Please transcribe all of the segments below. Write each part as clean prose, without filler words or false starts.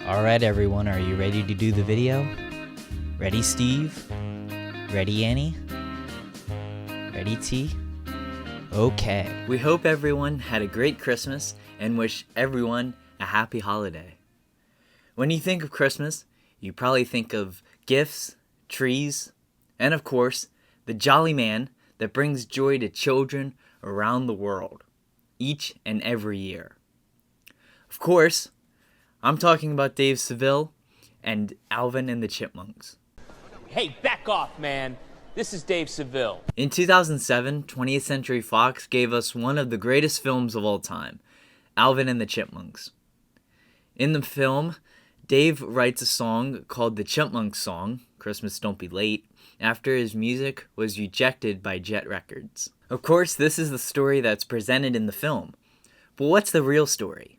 Alright everyone, are you ready to do the video? Ready Steve? Ready Annie? Ready T? Okay. We hope everyone had a great Christmas and wish everyone a happy holiday. When you think of Christmas, you probably think of gifts, trees, and of course, the jolly man that brings joy to children around the world, each and every year. Of course, I'm talking about Dave Seville and Alvin and the Chipmunks. Hey, back off, man. This is Dave Seville. In 2007, 20th Century Fox gave us one of the greatest films of all time, Alvin and the Chipmunks. In the film, Dave writes a song called the Chipmunk Song, Christmas Don't Be Late, after his music was rejected by Jet Records. Of course, this is the story that's presented in the film. But what's the real story?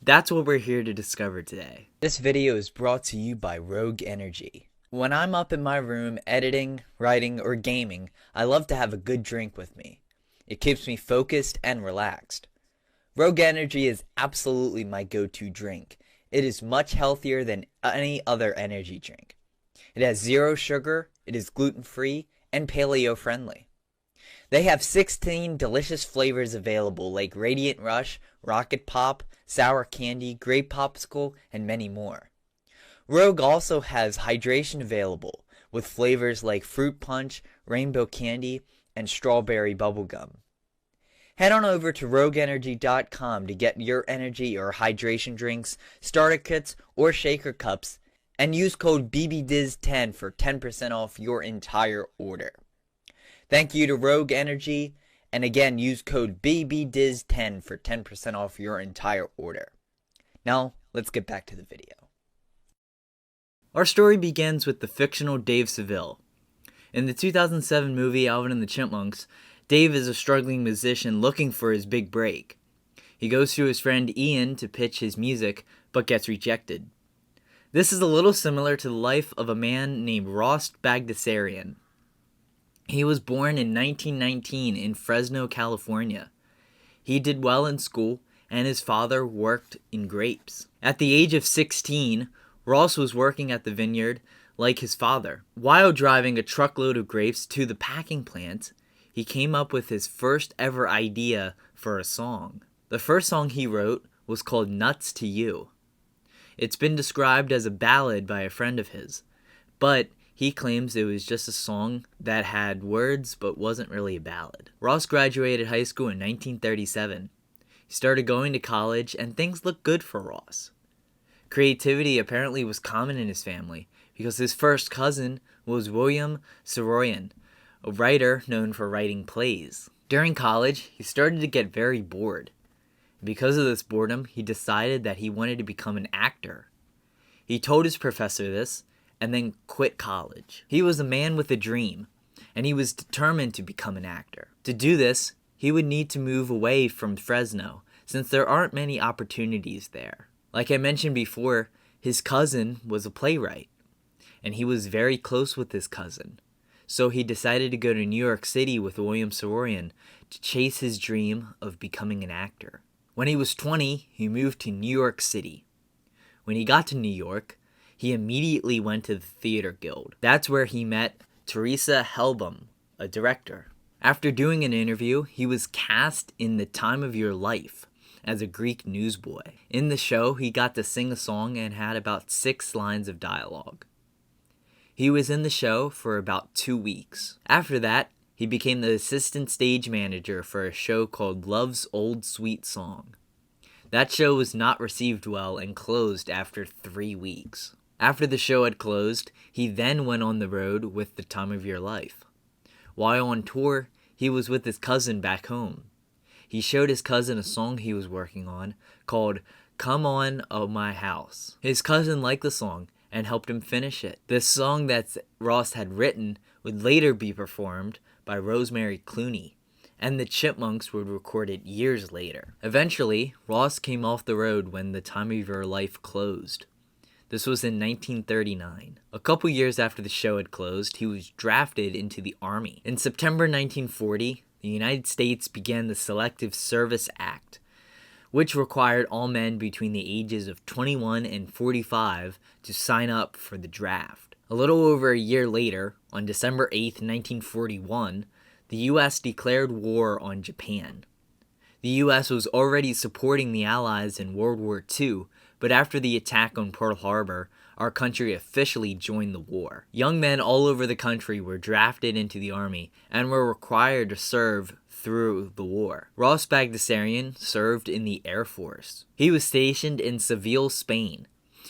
That's what we're here to discover today. This video is brought to you by Rogue Energy. When I'm up in my room editing, writing, or gaming, I love to have a good drink with me. It keeps me focused and relaxed. Rogue Energy is absolutely my go-to drink. It is much healthier than any other energy drink. It has 0 sugar, it is gluten-free, and paleo-friendly. They have 16 delicious flavors available like Radiant Rush, Rocket Pop, Sour Candy, Grape Popsicle, and many more. Rogue also has hydration available with flavors like Fruit Punch, Rainbow Candy, and Strawberry Bubblegum. Head on over to rogueenergy.com to get your energy or hydration drinks, starter kits, or shaker cups, and use code BBDIZ10 for 10% off your entire order. Thank you to Rogue Energy, and again, use code BBDIZ10 for 10% off your entire order. Now, let's get back to the video. Our story begins with the fictional Dave Seville. In the 2007 movie Alvin and the Chipmunks, Dave is a struggling musician looking for his big break. He goes to his friend Ian to pitch his music, but gets rejected. This is a little similar to the life of a man named Ross Bagdasarian. He was born in 1919 in Fresno, California. He did well in school, and his father worked in grapes. At the age of 16, Ross was working at the vineyard like his father. While driving a truckload of grapes to the packing plant, he came up with his first ever idea for a song. The first song he wrote was called Nuts to You. It's been described as a ballad by a friend of his, but he claims it was just a song that had words but wasn't really a ballad. Ross graduated high school in 1937. He started going to college and things looked good for Ross. Creativity apparently was common in his family because his first cousin was William Saroyan, a writer known for writing plays. During college, he started to get very bored. Because of this boredom, he decided that he wanted to become an actor. He told his professor this, and then quit college. He was a man with a dream, and he was determined to become an actor. To do this, he would need to move away from Fresno, since there aren't many opportunities there. Like I mentioned before, his cousin was a playwright, and he was very close with his cousin. So he decided to go to New York City with William Saroyan to chase his dream of becoming an actor. When he was 20, he moved to New York City. When he got to New York, he immediately went to the Theater Guild. That's where he met Teresa Helbom, a director. After doing an interview, he was cast in The Time of Your Life as a Greek newsboy. In the show, he got to sing a song and had about 6 lines of dialogue. He was in the show for about 2 weeks. After that, he became the assistant stage manager for a show called Love's Old Sweet Song. That show was not received well and closed after 3 weeks. After the show had closed, he then went on the road with The Time of Your Life. While on tour, he was with his cousin back home. He showed his cousin a song he was working on called Come On Oh My House. His cousin liked the song and helped him finish it. This song that Ross had written would later be performed by Rosemary Clooney, and the Chipmunks would record it years later. Eventually, Ross came off the road when The Time of Your Life closed. This was in 1939. A couple years after the show had closed, he was drafted into the Army. In September 1940, the United States began the Selective Service Act, which required all men between the ages of 21 and 45 to sign up for the draft. A little over a year later, on December 8, 1941, the U.S. declared war on Japan. The U.S. was already supporting the Allies in World War II, but after the attack on Pearl Harbor, our country officially joined the war. Young men all over the country were drafted into the army and were required to serve through the war. Ross Bagdasarian served in the Air Force. He was stationed in Seville, Spain,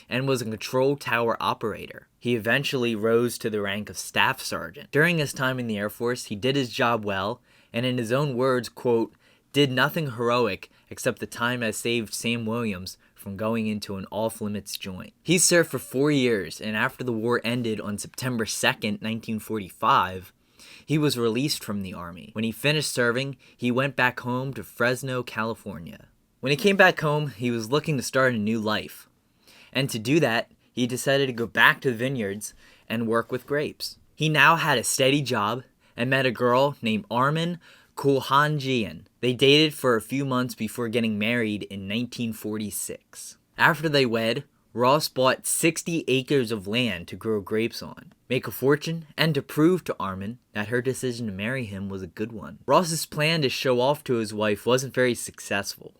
and was a control tower operator. He eventually rose to the rank of staff sergeant. During his time in the Air Force, he did his job well, and in his own words, quote, did nothing heroic except the time that saved Sam Williams from going into an off-limits joint. He served for 4 years, and after the war ended on September 2nd, 1945, he was released from the Army. When he finished serving, he went back home to Fresno, California. When he came back home, he was looking to start a new life. And to do that, he decided to go back to the vineyards and work with grapes. He now had a steady job and met a girl named Armin Kulhanjian. They dated for a few months before getting married in 1946. After they wed, Ross bought 60 acres of land to grow grapes on, make a fortune, and to prove to Armin that her decision to marry him was a good one. Ross's plan to show off to his wife wasn't very successful.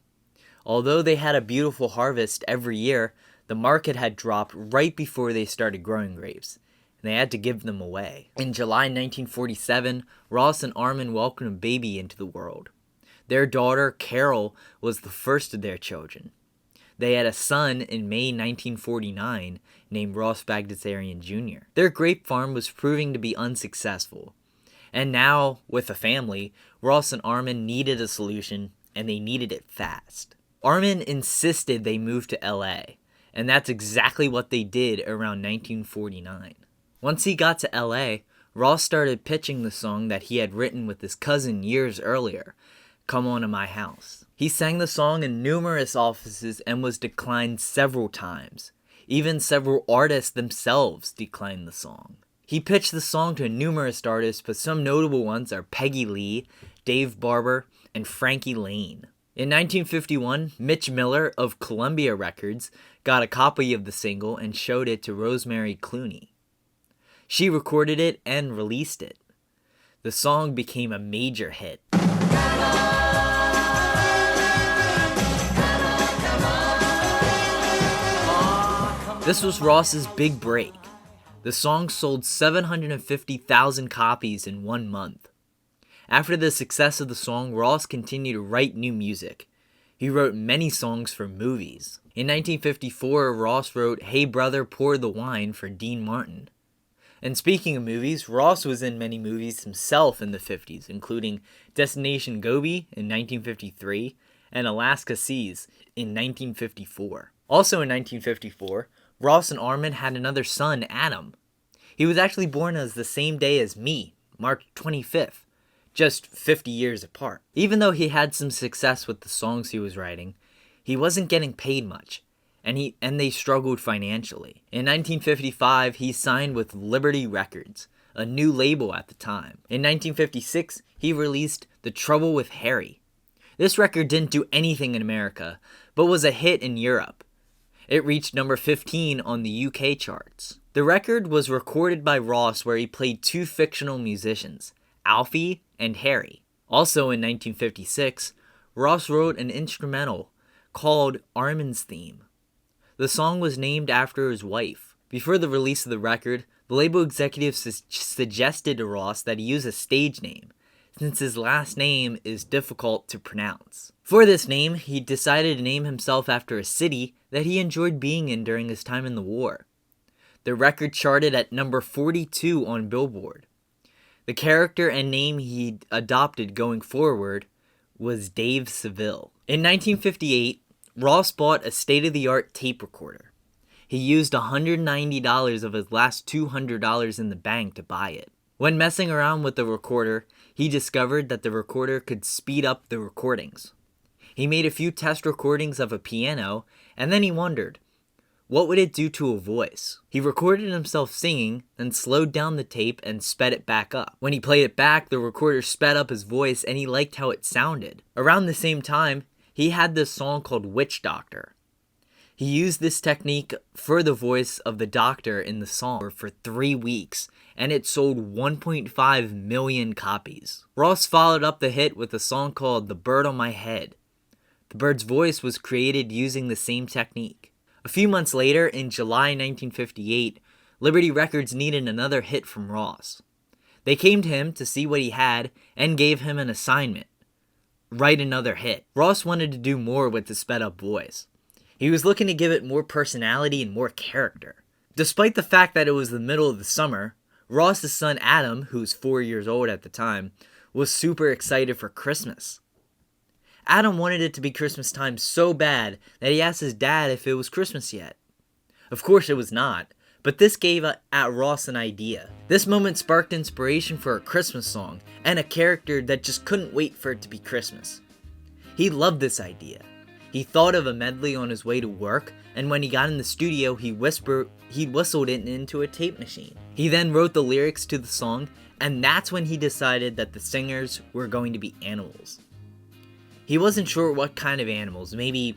Although they had a beautiful harvest every year, the market had dropped right before they started growing grapes, and they had to give them away. In July 1947, Ross and Armin welcomed a baby into the world. Their daughter, Carol, was the first of their children. They had a son in May 1949 named Ross Bagdasarian Jr. Their grape farm was proving to be unsuccessful. And now, with a family, Ross and Armin needed a solution, and they needed it fast. Armin insisted they move to LA, and that's exactly what they did around 1949. Once he got to LA, Ross started pitching the song that he had written with his cousin years earlier, Come On to My House. He sang the song in numerous offices and was declined several times. Even several artists themselves declined the song. He pitched the song to numerous artists, but some notable ones are Peggy Lee, Dave Barber, and Frankie Lane. In 1951, Mitch Miller of Columbia Records got a copy of the single and showed it to Rosemary Clooney. She recorded it and released it. The song became a major hit. This was Ross's big break. The song sold 750,000 copies in 1 month. After the success of the song, Ross continued to write new music. He wrote many songs for movies. In 1954, Ross wrote Hey Brother, Pour the Wine for Dean Martin. And speaking of movies, Ross was in many movies himself in the 50s, including Destination Gobi in 1953 and Alaska Seas in 1954. Also in 1954, Ross and Armin had another son, Adam. He was actually born as the same day as me, March 25th, just 50 years apart. Even though he had some success with the songs he was writing, he wasn't getting paid much, and they struggled financially. In 1955, he signed with Liberty Records, a new label at the time. In 1956, he released The Trouble with Harry. This record didn't do anything in America, but was a hit in Europe. It reached number 15 on the UK charts. The record was recorded by Ross, where he played two fictional musicians, Alfie and Harry. Also in 1956, Ross wrote an instrumental called Armin's Theme. The song was named after his wife. Before the release of the record, the label executives suggested to Ross that he use a stage name, since his last name is difficult to pronounce. For this name, he decided to name himself after a city that he enjoyed being in during his time in the war. The record charted at number 42 on Billboard. The character and name he adopted going forward was Dave Seville. In 1958, Ross bought a state-of-the-art tape recorder. He used $190 of his last $200 in the bank to buy it. When messing around with the recorder, he discovered that the recorder could speed up the recordings. He made a few test recordings of a piano, and then he wondered, what would it do to a voice? He recorded himself singing, then slowed down the tape and sped it back up. When he played it back, the recorder sped up his voice, and he liked how it sounded. Around the same time, he had this song called Witch Doctor. He used this technique for the voice of the doctor in the song for 3 weeks, and it sold 1.5 million copies. Ross followed up the hit with a song called The Bird on My Head. The bird's voice was created using the same technique. A few months later, in July 1958, Liberty Records needed another hit from Ross. They came to him to see what he had and gave him an assignment: write another hit. Ross wanted to do more with the sped up voice. He was looking to give it more personality and more character. Despite the fact that it was the middle of the summer, Ross's son Adam, who was 4 years old at the time, was super excited for Christmas. Adam wanted it to be Christmas time so bad that he asked his dad if it was Christmas yet. Of course it was not, but this gave Ross an idea. This moment sparked inspiration for a Christmas song and a character that just couldn't wait for it to be Christmas. He loved this idea. He thought of a medley on his way to work, and when he got in the studio, he whistled it into a tape machine. He then wrote the lyrics to the song, and that's when he decided that the singers were going to be animals. He wasn't sure what kind of animals, maybe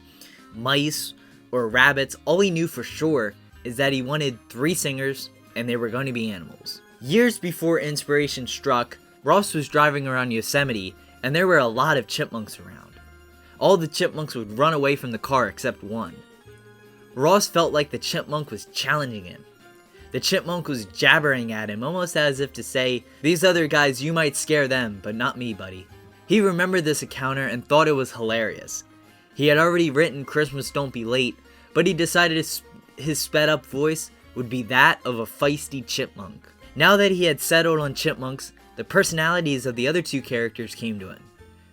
mice or rabbits. All he knew for sure is that he wanted 3 singers, and they were going to be animals. Years before inspiration struck, Ross was driving around Yosemite, and there were a lot of chipmunks around. All the chipmunks would run away from the car except one. Ross felt like the chipmunk was challenging him. The chipmunk was jabbering at him, almost as if to say, "These other guys, you might scare them, but not me, buddy." He remembered this encounter and thought it was hilarious. He had already written Christmas Don't Be Late, but he decided his sped up voice would be that of a feisty chipmunk. Now that he had settled on chipmunks, the personalities of the other 2 characters came to him.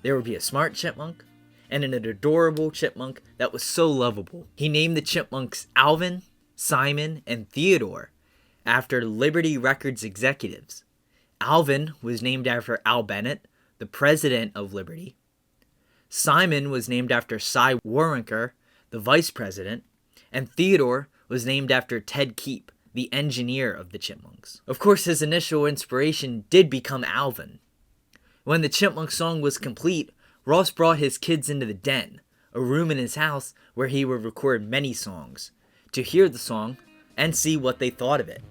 There would be a smart chipmunk and an adorable chipmunk that was so lovable. He named the chipmunks Alvin, Simon, and Theodore after Liberty Records executives. Alvin was named after Al Bennett, the president of Liberty. Simon was named after Cy Waronker, the vice president, and Theodore was named after Ted Keep, the engineer of the Chipmunks. Of course, his initial inspiration did become Alvin. When the Chipmunk song was complete, Ross brought his kids into the den, a room in his house where he would record many songs, to hear the song and see what they thought of it.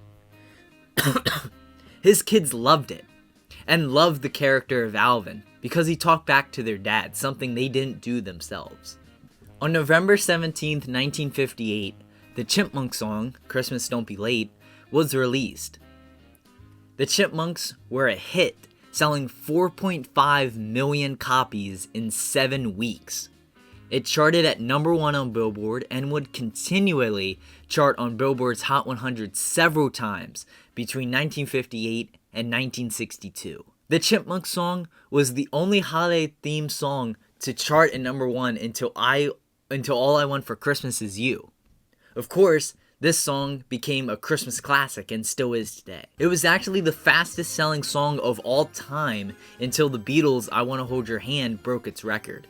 His kids loved it, and loved the character of Alvin, because he talked back to their dad, something they didn't do themselves. On November 17th, 1958, the Chipmunk song, Christmas Don't Be Late, was released. The Chipmunks were a hit, selling 4.5 million copies in 7 weeks. It charted at number 1 on Billboard and would continually chart on Billboard's Hot 100 several times between 1958 and 1962. The Chipmunk song was the only holiday-themed song to chart at number 1 until All I Want for Christmas Is You. Of course, this song became a Christmas classic and still is today. It was actually the fastest selling song of all time until the Beatles' I Wanna Hold Your Hand broke its record.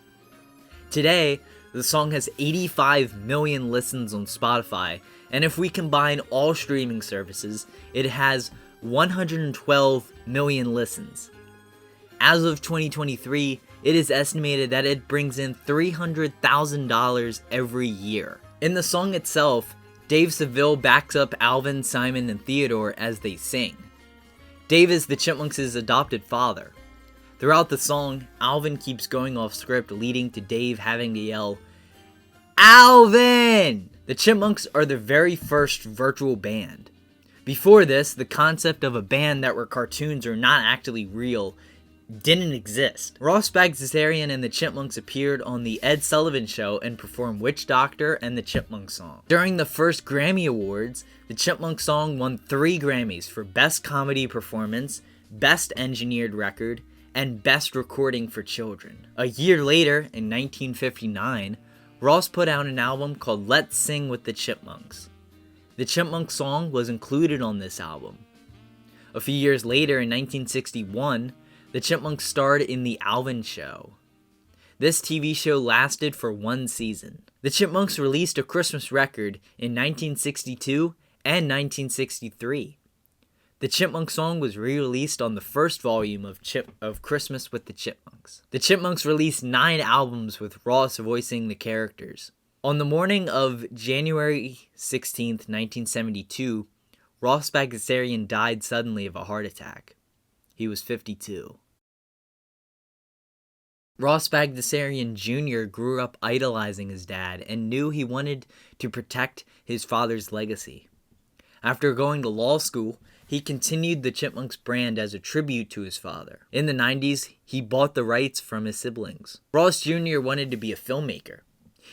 Today, the song has 85 million listens on Spotify, and if we combine all streaming services, it has 112 million listens. As of 2023, it is estimated that it brings in $300,000 every year. In the song itself, Dave Seville backs up Alvin, Simon, and Theodore as they sing. Dave is the Chipmunks' adopted father. Throughout the song, Alvin keeps going off script, leading to Dave having to yell, "Alvin!" The Chipmunks are the very first virtual band. Before this, the concept of a band that were cartoons or not actually real didn't exist. Ross Bagdasarian and the Chipmunks appeared on The Ed Sullivan Show and performed Witch Doctor and the Chipmunk song. During the first Grammy Awards, the Chipmunk song won 3 Grammys for Best Comedy Performance, Best Engineered Record, and Best Recording for Children. A year later, in 1959, Ross put out an album called Let's Sing with the Chipmunks. The Chipmunk song was included on this album. A few years later, in 1961, the Chipmunks starred in The Alvin Show. This TV show lasted for 1 season. The Chipmunks released a Christmas record in 1962 and 1963. The Chipmunk song was re-released on the first volume of Christmas with the Chipmunks. The Chipmunks released 9 albums with Ross voicing the characters. On the morning of January 16th, 1972, Ross Bagdasarian died suddenly of a heart attack. He was 52. Ross Bagdasarian Jr. grew up idolizing his dad and knew he wanted to protect his father's legacy. After going to law school, he continued the Chipmunks brand as a tribute to his father. In the 90s, he bought the rights from his siblings. Ross Jr. wanted to be a filmmaker.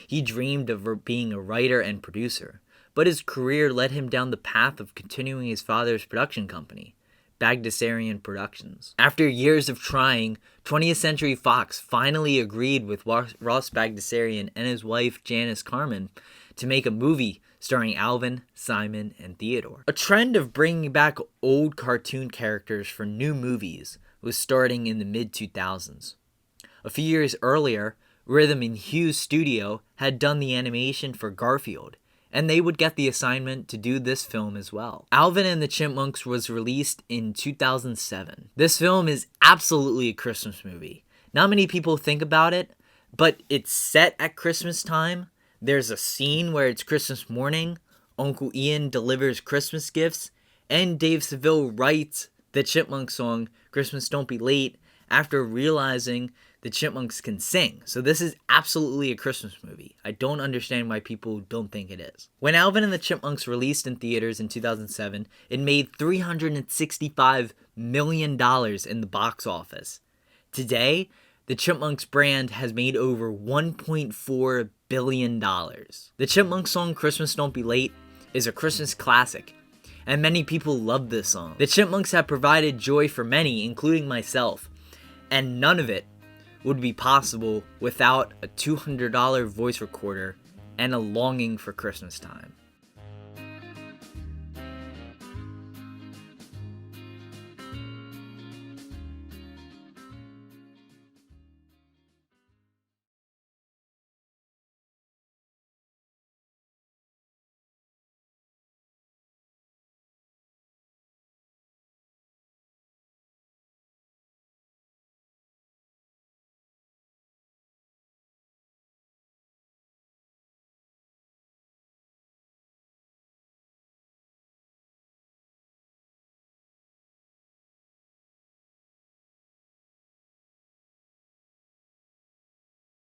He dreamed of being a writer and producer, but his career led him down the path of continuing his father's production company, Bagdasarian Productions. After years of trying, 20th Century Fox finally agreed with Ross Bagdasarian and his wife Janice Carmen to make a movie starring Alvin, Simon, and Theodore. A trend of bringing back old cartoon characters for new movies was starting in the mid-2000s. A few years earlier, Rhythm and Hughes Studio had done the animation for Garfield, and they would get the assignment to do this film as well. Alvin and the Chipmunks was released in 2007. This film is absolutely a Christmas movie. Not many people think about it, but it's set at Christmas time. There's a scene where it's Christmas morning, Uncle Ian delivers Christmas gifts, and Dave Seville writes the Chipmunk song, Christmas Don't Be Late, after realizing the Chipmunks can sing. So this is absolutely a Christmas movie. I don't understand why people don't think it is. When Alvin and the Chipmunks released in theaters in 2007, it made $365 million in the box office. Today, the Chipmunks brand has made over $1.4 billion. The Chipmunk song Christmas Don't Be Late is a Christmas classic, and many people love this song. The Chipmunks have provided joy for many, including myself, and none of it would be possible without a $200 voice recorder and a longing for Christmas time.